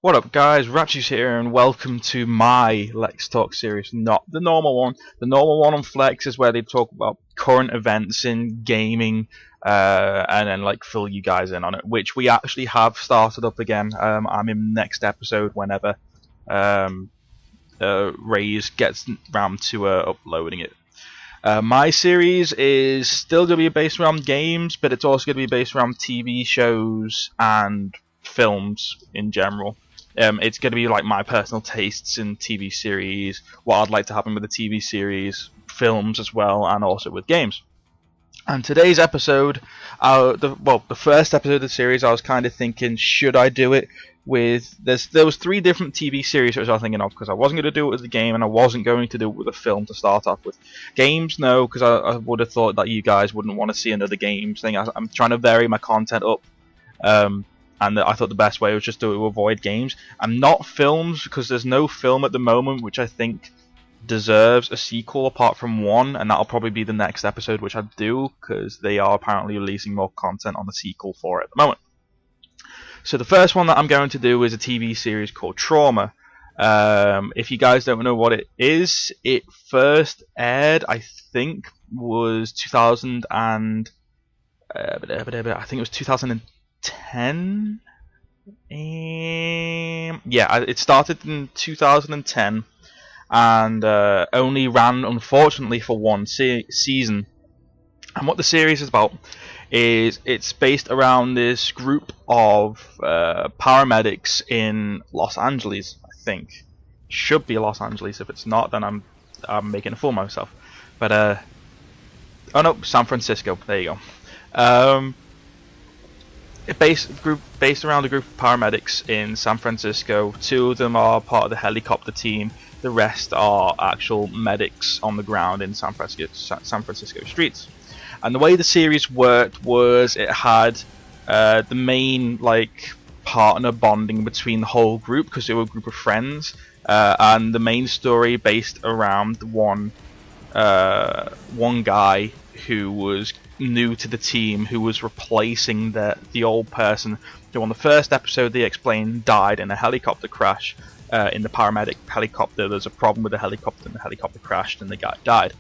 What up, guys? Ratchis here, and welcome to my Lex Talk series. Not the normal one. The normal one on Flex is where they talk about current events in gaming, and then fill you guys in on it. Which we actually have started up again. I'm in the next episode whenever Raze gets round to uploading it. My series is still going to be based around games, but it's also going to be based around TV shows and films in general. It's going to be like my personal tastes in TV series, what I'd like to happen with the TV series, films as well, and also with games. And today's episode, the first episode of the series, I was kind of thinking, should I do it with there was 3 different TV series I was thinking of, because I wasn't going to do it with a game and I wasn't going to do it with a film to start off with. Games, no, because I would have thought that you guys wouldn't want to see another games thing. I'm trying to vary my content up. And I thought the best way was just to avoid games and not films, because there's no film at the moment which I think deserves a sequel apart from one, and that'll probably be the next episode, which I do, because they are apparently releasing more content on the sequel for it at the moment. So the first one that I'm going to do is a TV series called Trauma. If you guys don't know what it is, it first aired, I think, was 2000 and I think it was 2010. Yeah, it started in 2010 and only ran, unfortunately, for one season. And what the series is about is it's based around this group of paramedics in Los Angeles. I think should be Los Angeles. If it's not, then I'm making a fool of myself. But oh no, San Francisco. There you go. Based around a group of paramedics in San Francisco. 2 of them are part of the helicopter team. The rest are actual medics on the ground in San Francisco streets. And the way the series worked was it had the main partner bonding between the whole group, because they were a group of friends, and the main story based around one guy who was new to the team, who was replacing the old person who on the first episode they explained died in a helicopter crash. In the paramedic helicopter, there's a problem with the helicopter, and the helicopter crashed and the guy died.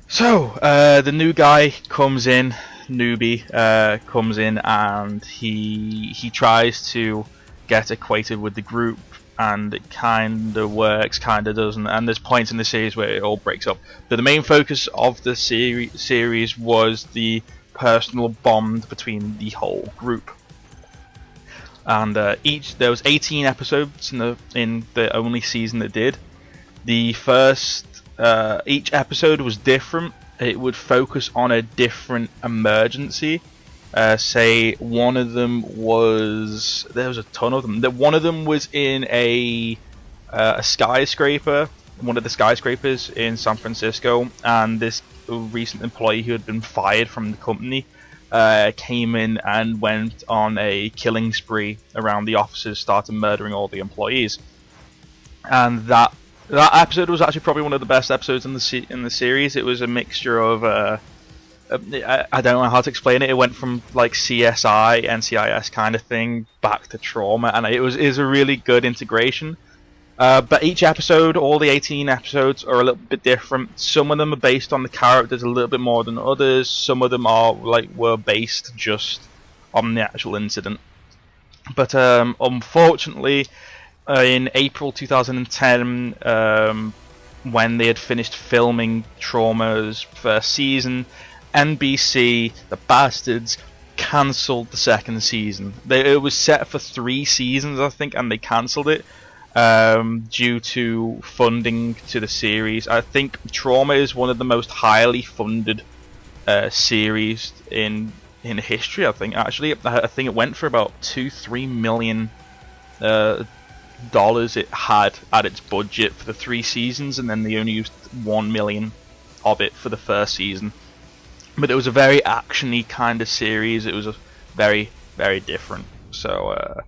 So the new guy comes in, comes in, and he tries to get acquainted with the group, and it kind of works, kind of doesn't, and there's points in the series where it all breaks up. But the main focus of the series was the personal bond between the whole group. And there was 18 episodes in the only season that did. The first each episode was different. It would focus on a different emergency. Say one of them was, there was a ton of them. One of them was in a skyscraper, one of the skyscrapers in San Francisco, and this recent employee who had been fired from the company came in and went on a killing spree around the offices, started murdering all the employees. And that episode was actually probably one of the best episodes in the series. It was a mixture of I don't know how to explain it. It went from CSI, NCIS kind of thing back to Trauma, and it was a really good integration. But each episode, all the 18 episodes, are a little bit different. Some of them are based on the characters a little bit more than others. Some of them are were based just on the actual incident. But unfortunately, in April 2010, when they had finished filming Trauma's first season, NBC, the bastards, cancelled the second season. It was set for 3 seasons, I think, and they cancelled it due to funding to the series. I think Trauma is one of the most highly funded series in history. I think it went for about $2-3 million dollars it had at its budget for the 3 seasons, and then they only used $1 million of it for the first season. But it was a very actiony kind of series. It was very, very different. So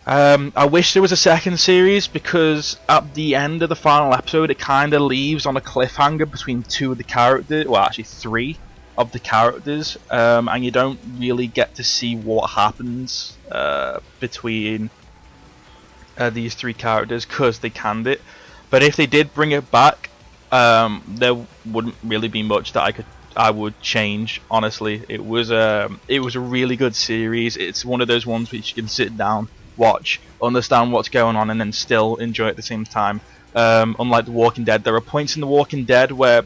I wish there was a second series, because at the end of the final episode it kind of leaves on a cliffhanger between 2 of the characters, well actually 3. of the characters, and you don't really get to see what happens between these three characters because they canned it. But if they did bring it back, there wouldn't really be much that I would change. Honestly, it was a really good series. It's one of those ones which you can sit down, watch, understand what's going on, and then still enjoy it at the same time. Unlike The Walking Dead, there are points in The Walking Dead where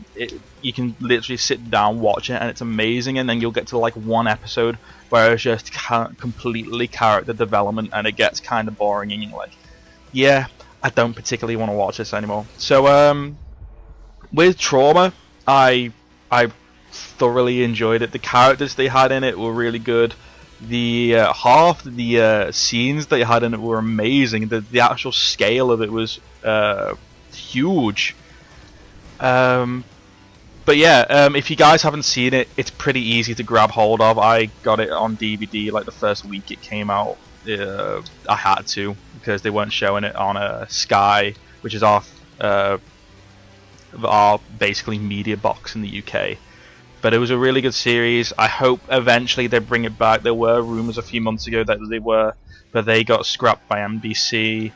you can literally sit down, watch it, and it's amazing, and then you'll get to like one episode where it's just completely character development, and it gets kind of boring, and you're like, yeah, I don't particularly want to watch this anymore. So with Trauma, I thoroughly enjoyed it. The characters they had in it were really good. The half the scenes they had in it were amazing. The actual scale of it was huge. But yeah, if you guys haven't seen it, it's pretty easy to grab hold of. I got it on DVD like the first week it came out. I had to, because they weren't showing it on Sky, which is our basically media box in the UK. But it was a really good series. I hope eventually they bring it back. There were rumors a few months ago that but they got scrapped by NBC.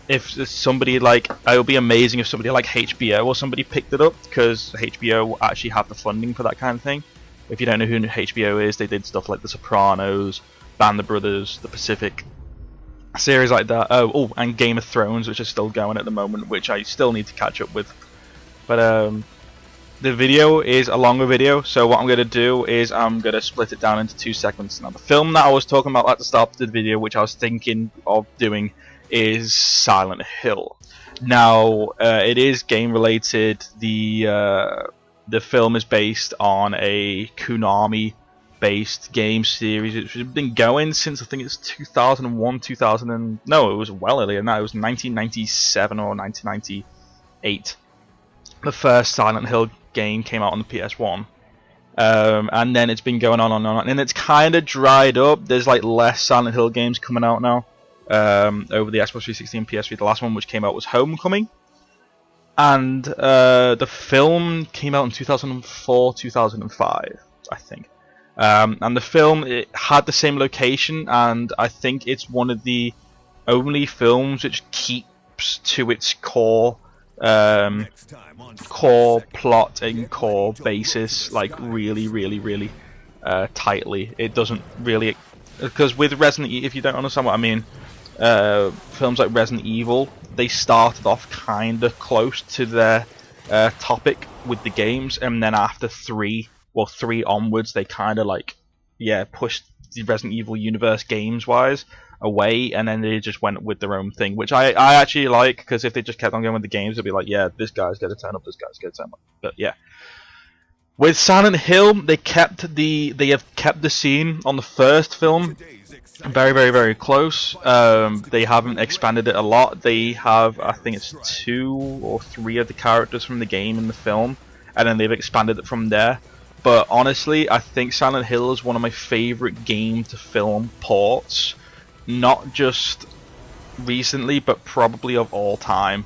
If somebody like, it would be amazing if somebody like HBO or somebody picked it up, because HBO actually have the funding for that kind of thing. If you don't know who HBO is, they did stuff like The Sopranos, Band of Brothers, The Pacific, series like that. Oh, and Game of Thrones, which is still going at the moment, which I still need to catch up with. But the video is a longer video, so what I'm going to do is I'm going to split it down into 2 segments. Now, the film that I was talking about at the start of the video, which I was thinking of doing, is Silent Hill. Now, it is game related. The film is based on a Konami-based game series. It's been going since, I think it's 2001, no, it was well earlier than that. It was 1997 or 1998. The first Silent Hill game came out on the PS1, and then it's been going on, and it's kind of dried up. There's like less Silent Hill games coming out now over the Xbox 360 and PS3. The last one which came out was Homecoming, and the film came out in 2004, 2005, I think. And the film, it had the same location, and I think it's one of the only films which keeps to its core plot and core basis, like really tightly. It doesn't really, because with Resident Evil, if you don't understand what I mean, films like Resident Evil, they started off kind of close to their topic with the games, and then after 3 onwards, they kind of like, pushed the Resident Evil universe games wise away, and then they just went with their own thing, which I actually like, because if they just kept on going with the games, it'd be like, yeah, this guy's got to turn up, this guy's got to turn up. But yeah, with Silent Hill, they have kept the scene on the first film very close. They haven't expanded it a lot. They have, I think it's 2 or 3 of the characters from the game in the film, and then they've expanded it from there. But honestly, I think Silent Hill is one of my favorite game to film ports. Not just recently, but probably of all time.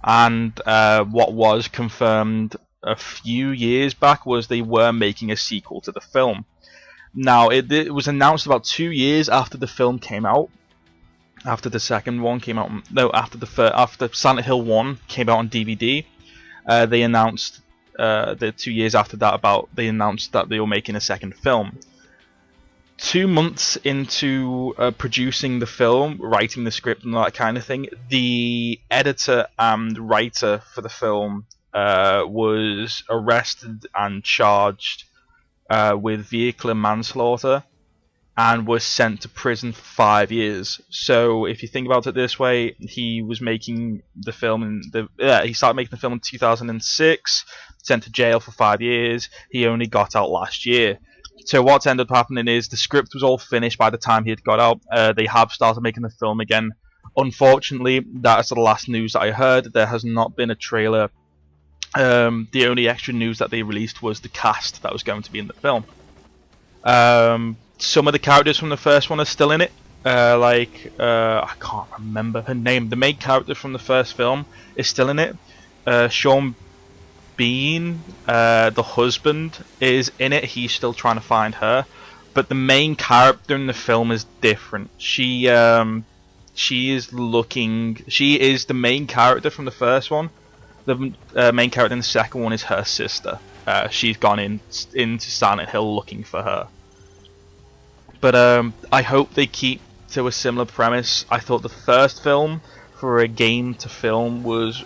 And what was confirmed a few years back was they were making a sequel to the film. Now, it was announced about 2 years after the film came out. After the second one came out, no, after Silent Hill 1 came out on DVD, they announced the 2 years after that they announced that they were making a second film. 2 months into producing the film, writing the script and that kind of thing, the editor and writer for the film was arrested and charged with vehicular manslaughter, and was sent to prison for 5 years. So if you think about it this way, he was making the film he started making the film in 2006, sent to jail for 5 years. He only got out last year. So what's ended up happening is the script was all finished by the time he had got out. They have started making the film again. Unfortunately, that is the last news that I heard. There has not been a trailer. The only extra news that they released was the cast that was going to be in the film. Some of the characters from the first one are still in it. I can't remember her name. The main character from the first film is still in it. Sean Bean, the husband, is in it. He's still trying to find her, but the main character in the film is different. She is looking. She is the main character from the first one. The main character in the second one is her sister. She's gone into Silent Hill looking for her. But I hope they keep to a similar premise. I thought the first film, for a game to film, was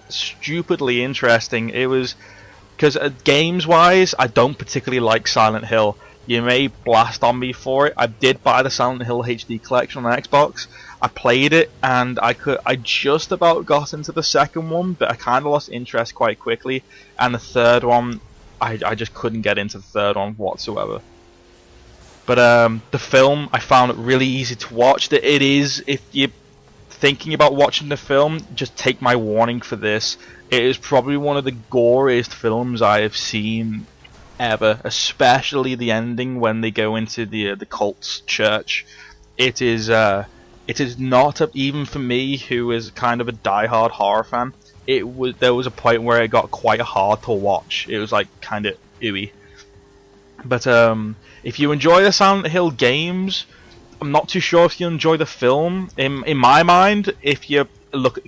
stupidly interesting. It was because games wise, I don't particularly like Silent Hill. You may blast on me for it. I did buy the Silent Hill HD collection on Xbox. I played it and I just about got into the second one, but I kind of lost interest quite quickly. And the third one, I just couldn't get into the third one whatsoever. But the film, I found it really easy to watch. That it is, if you're thinking about watching the film, just take my warning for this. It is probably one of the goriest films I have seen ever, especially the ending when they go into the cult's church. It is not even for me, who is kind of a die-hard horror fan. There was a point where it got quite hard to watch. It was like kind of ooey. But if you enjoy the Silent Hill games, I'm not too sure if you enjoy the film. In my mind, if you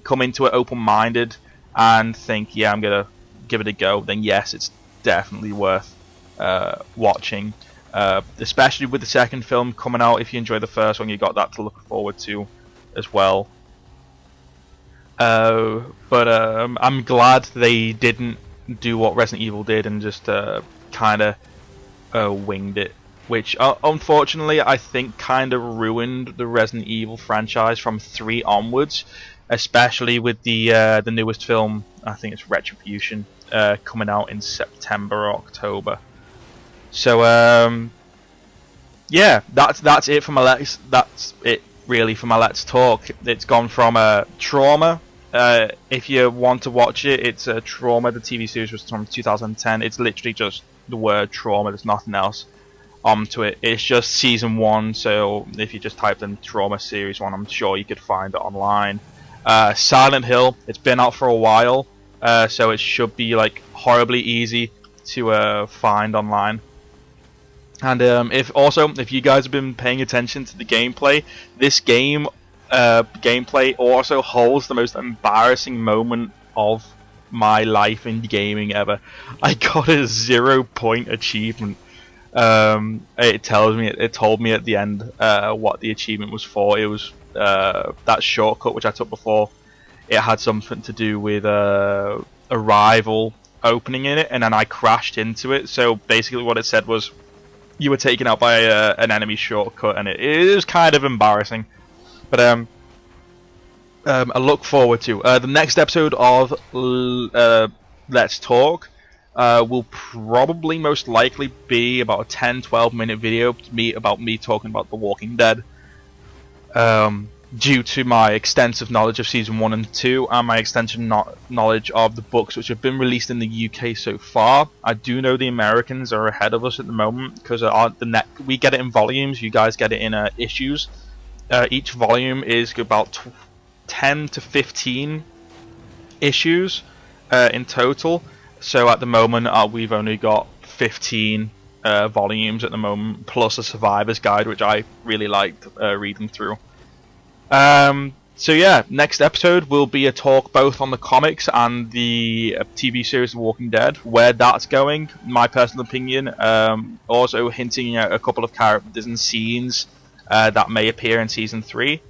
come into it open-minded and think, yeah, I'm gonna give it a go, then yes, it's definitely worth watching. Especially with the second film coming out. If you enjoy the first one, you got that to look forward to as well. But I'm glad they didn't do what Resident Evil did and just kind of winged it, which unfortunately I think kind of ruined the Resident Evil franchise from 3 onwards, especially with the newest film. I think it's Retribution, coming out in September or October. So yeah, that's it for my that's it really for my Let's Talk. It's gone from Trauma. If you want to watch it, it's Trauma. The TV series was from 2010. It's literally just the word Trauma. There's nothing else onto it. It's just season 1. So if you just typed in Trauma series 1, I'm sure you could find it online. Silent Hill. It's been out for a while, so it should be like horribly easy to find online. And if you guys have been paying attention to the gameplay, this game gameplay also holds the most embarrassing moment of my life in gaming ever. I got a 0-point achievement. It told me at the end what the achievement was for. It was that shortcut which I took before. It had something to do with a rival opening in it, and then I crashed into it. So basically what it said was, you were taken out by an enemy shortcut, and it was kind of embarrassing. But I look forward to the next episode of Let's Talk. Will probably most likely be about a 10-12 minute video about me talking about The Walking Dead. Due to my extensive knowledge of season 1 and 2 and my extensive knowledge of the books which have been released in the UK so far. I do know the Americans are ahead of us at the moment, because we get it in volumes, you guys get it in issues. Each volume is about 10 to 15 issues in total. So at the moment we've only got 15 volumes at the moment, plus a Survivor's Guide, which I really liked reading through. So yeah, next episode will be a talk both on the comics and the TV series The Walking Dead, where that's going, my personal opinion, also hinting at a couple of characters and scenes that may appear in season 3,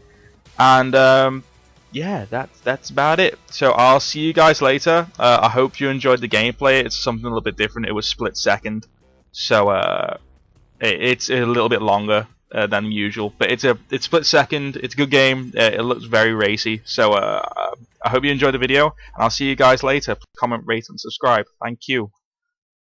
and yeah, that's about it. So I'll see you guys later. I hope you enjoyed the gameplay. It's something a little bit different. It was split second, so it's a little bit longer than usual, but it's split second. It's a good game. It looks very racy. So I hope you enjoyed the video, and I'll see you guys later. Comment, rate, and subscribe. Thank you.